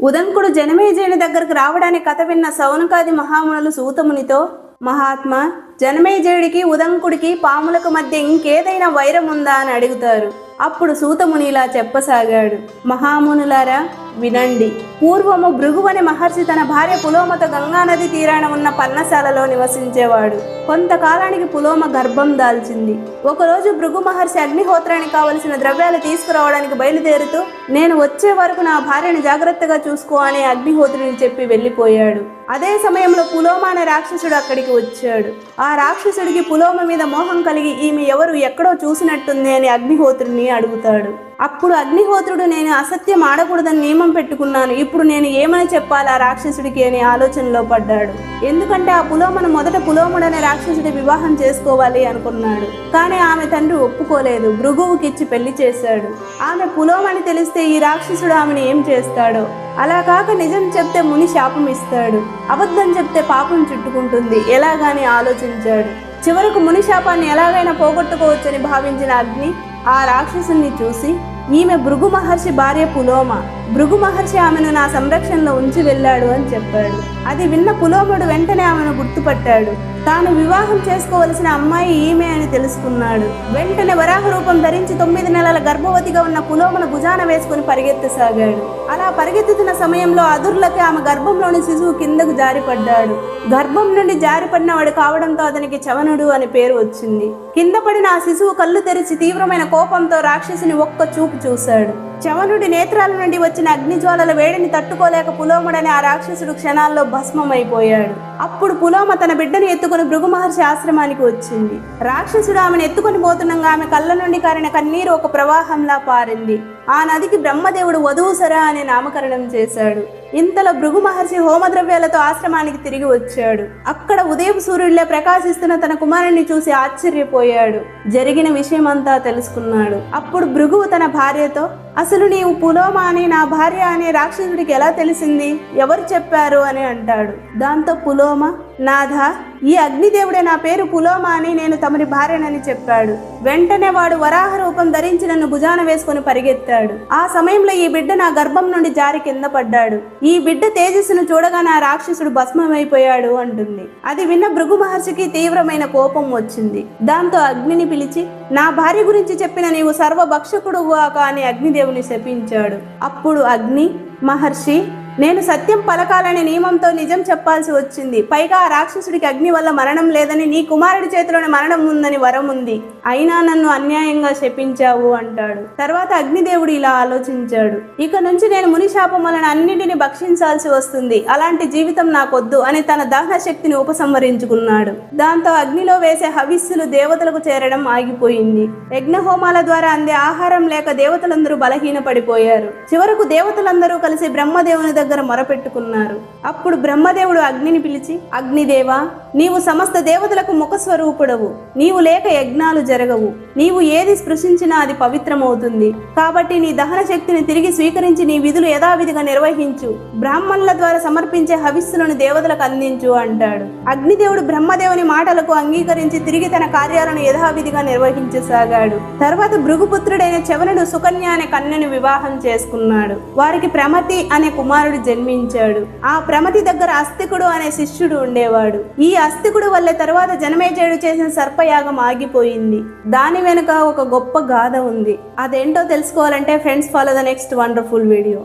ఉదంకుడు జనమేజయుని దగ్గరకు రావడానికి కథ విన్న సౌనకాది మహామునులు సూతమునితో, మహాత్మా, జనమేజయుడికి ఉదంకుడికి పాములకు మధ్య ఇంకేదైనా వైరం ఉందా అని అడుగుతారు. అప్పుడు సూతముని ఇలా చెప్పసాగాడు. మహామునులారా వినండి. పూర్వము భృగువని మహర్షి తన భార్య పులోమతో గంగానది తీరాన ఉన్న పర్ణశాలలో నివసించేవాడు. కొంతకాలానికి పులోమ గర్భం దాల్చింది. ఒకరోజు భృగు మహర్షి అగ్నిహోత్రానికి కావలసిన ద్రవ్యాలు తీసుకురావడానికి బయలుదేరుతూ, నేను వచ్చే వరకు నా భార్యను జాగ్రత్తగా చూసుకో అని అగ్నిహోత్రుని చెప్పి వెళ్ళిపోయాడు. అదే సమయంలో పులోమ అనే రాక్షసుడు అక్కడికి వచ్చాడు. ఆ రాక్షసుడికి పులోమ మీద మోహం కలిగి ఈమె ఎవరు ఎక్కడో చూసినట్టుంది అని అగ్నిహోత్రుని అడుగుతాడు. అప్పుడు అగ్నిహోత్రుడు, నేను అసత్యం ఆడకూడదని నియమం పెట్టుకున్నాను, ఇప్పుడు నేను ఏమని చెప్పాలి ఆ రాక్షసుడికి అని ఆలోచనలో పడ్డాడు. ఎందుకంటే ఆ పులోమను మొదట పులోముడనే రాక్షసుడి వివాహం చేసుకోవాలి అనుకున్నాడు. కానీ ఆమె తండ్రి ఒప్పుకోలేదు. భృగువుకిచ్చి పెళ్లి చేశాడు. ఆమె పులోమని తెలిస్తే ఈ రాక్షసుడు ఆమెను ఏం చేస్తాడో. అలా కాక నిజం చెప్తే ముని శాపం ఇస్తాడు, అబద్ధం చెప్తే పాపం చుట్టుకుంటుంది, ఎలాగాని ఆలోచించాడు. చివరకు ముని శాపాన్ని ఎలాగైనా పోగొట్టుకోవచ్చని భావించిన అగ్ని ఆ రాక్షసుని చూసి, ఈమె భృగు మహర్షి భార్య పులోమ. భృగు మహర్షి ఆమెను నా సంరక్షణలో ఉంచి వెళ్ళాడు అని చెప్పాడు. అది విన్న పులోముడు వెంటనే ఆమెను గుర్తుపట్టాడు. తాను వివాహం చేసుకోవలసిన అమ్మాయి ఈమె అని తెలుసుకున్నాడు. వెంటనే వరాహ రూపం ధరించి 9 నెలల గర్భవతిగా ఉన్న పులోమను భుజాన వేసుకుని పరిగెత్తసాగాడు. అలా పరిగెత్తుతున్న సమయంలో అదుర్లకి ఆమె గర్భంలోని శిశువు కిందకు జారిపడ్డాడు. గర్భం నుండి జారిపడినవాడు కావడంతో అతనికి చవనుడు అని పేరు వచ్చింది. కింద పడిన ఆ శిశువు కళ్ళు తెరిచి తీవ్రమైన కోపంతో రాక్షసుని ఒక్క చూపు చూశాడు. చవనుడి నేత్రాల నుండి వచ్చిన అగ్నిజ్వాలల వేడిని తట్టుకోలేక పులోముడని ఆ రాక్షసుడు క్షణాల్లో భస్మమైపోయాడు. అప్పుడు పులోమ తన బిడ్డను ఎత్తుకుని భృగు మహర్షి ఆశ్రమానికి వచ్చింది. రాక్షసుడు ఆమెను ఎత్తుకొని పోతుండగా ఆమె కళ్ళ నుండి కారిన కన్నీరు ఒక ప్రవాహంలా పారింది. ఆ నదికి బ్రహ్మదేవుడు వధూసర అనే నామకరణం చేశాడు. ఇంతలో భృగు మహర్షి హోమద్రవ్యాలతో ఆశ్రమానికి తిరిగి వచ్చాడు. అక్కడ ఉదయపు సూర్యుడిలో ప్రకాశిస్తున్న తన కుమారుణ్ణి చూసి ఆశ్చర్యపోయాడు. జరిగిన విషయమంతా తెలుసుకున్నాడు. అప్పుడు భృగువు తన భార్యతో, అసలు నీవు పులోమ అని నా భార్య అనే రాక్షసుడికి ఎలా తెలిసింది, ఎవరు చెప్పారు అని అంటాడు. దాంతో పులోమ, నాథ, ఈ అగ్నిదేవుడే నా పేరు పులోమ అని నేను తమరి భార్యనని చెప్పాడు. వెంటనే వాడు వరాహ రూపం ధరించి నన్ను భుజాన వేసుకుని పరిగెత్తాడు. ఆ సమయంలో ఈ బిడ్డ నా గర్భం నుండి జారి కింద పడ్డాడు. ఈ బిడ్డ తేజస్సును చూడగా నా రాక్షసుడు భస్మమైపోయాడు అంటుంది. అది విన్న భృగు మహర్షికి తీవ్రమైన కోపం వచ్చింది. దాంతో అగ్నిని పిలిచి, నా భార్య గురించి చెప్పిన నీవు సర్వభక్షకుడు గాక అని అగ్నిదేవుని శపించాడు. అప్పుడు అగ్ని, మహర్షి, నేను సత్యం పలకాలనే నియమంతో నిజం చెప్పాల్సి వచ్చింది. పైగా ఆ రాక్షసుడికి అగ్ని వల్ల మరణం లేదని, నీ కుమారుడి చేతిలోనే మరణం ఉందని వరం ఉంది. అయినా నన్ను అన్యాయంగా శపించావు అంటాడు. తర్వాత అగ్నిదేవుడు ఇలా ఆలోచించాడు, ఇక నుంచి నేను ముని శాపం వలన అన్నింటిని భక్షించాల్సి వస్తుంది. అలాంటి జీవితం నాకొద్దు అని తన దహన శక్తిని ఉపసంహరించుకున్నాడు. దాంతో అగ్నిలో వేసే హవిస్సులు దేవతలకు చేరడం ఆగిపోయింది. యజ్ఞహోమాల ద్వారా అందే ఆహారం లేక దేవతలందరూ బలహీనపడిపోయారు. చివరకు దేవతలందరూ కలిసి బ్రహ్మదేవుని దగ్గర మొరపెట్టుకున్నారు. అప్పుడు బ్రహ్మదేవుడు అగ్నిని పిలిచి, అగ్నిదేవా, నీవు సమస్త దేవతలకు ముఖస్వరూపుడవు. నీవు లేక యజ్ఞాలు జరగవు. నీవు ఏది స్పృశించినా అది పవిత్రమవుతుంది. కాబట్టి నీ దహన శక్తిని తిరిగి స్వీకరించి నీ విధులు యథావిధిగా నిర్వహించు. బ్రాహ్మణుల ద్వారా సమర్పించే హవిస్సులను దేవతలకు అందించు అంటాడు. అగ్నిదేవుడు బ్రహ్మదేవుని మాటలకు అంగీకరించి తిరిగి తన కార్యాలను యథావిధిగా నిర్వహించసాగాడు. తర్వాత భృగుపుత్రుడైన చవనుడు సుకన్య అనే కన్యను వివాహం చేసుకున్నాడు. వారికి ప్రమతి అనే కుమారుడు జన్మించాడు. ఆ ప్రమతి దగ్గర అస్తికుడు అనే శిష్యుడు ఉండేవాడు. ఈ అస్తికుడు వల్ల తర్వాత జనమేజయుడు చేసిన సర్పయాగం ఆగిపోయింది. దాని వెనుక ఒక గొప్ప గాథ ఉంది. అదేంటో తెలుసుకోవాలంటే friends, follow the next wonderful video.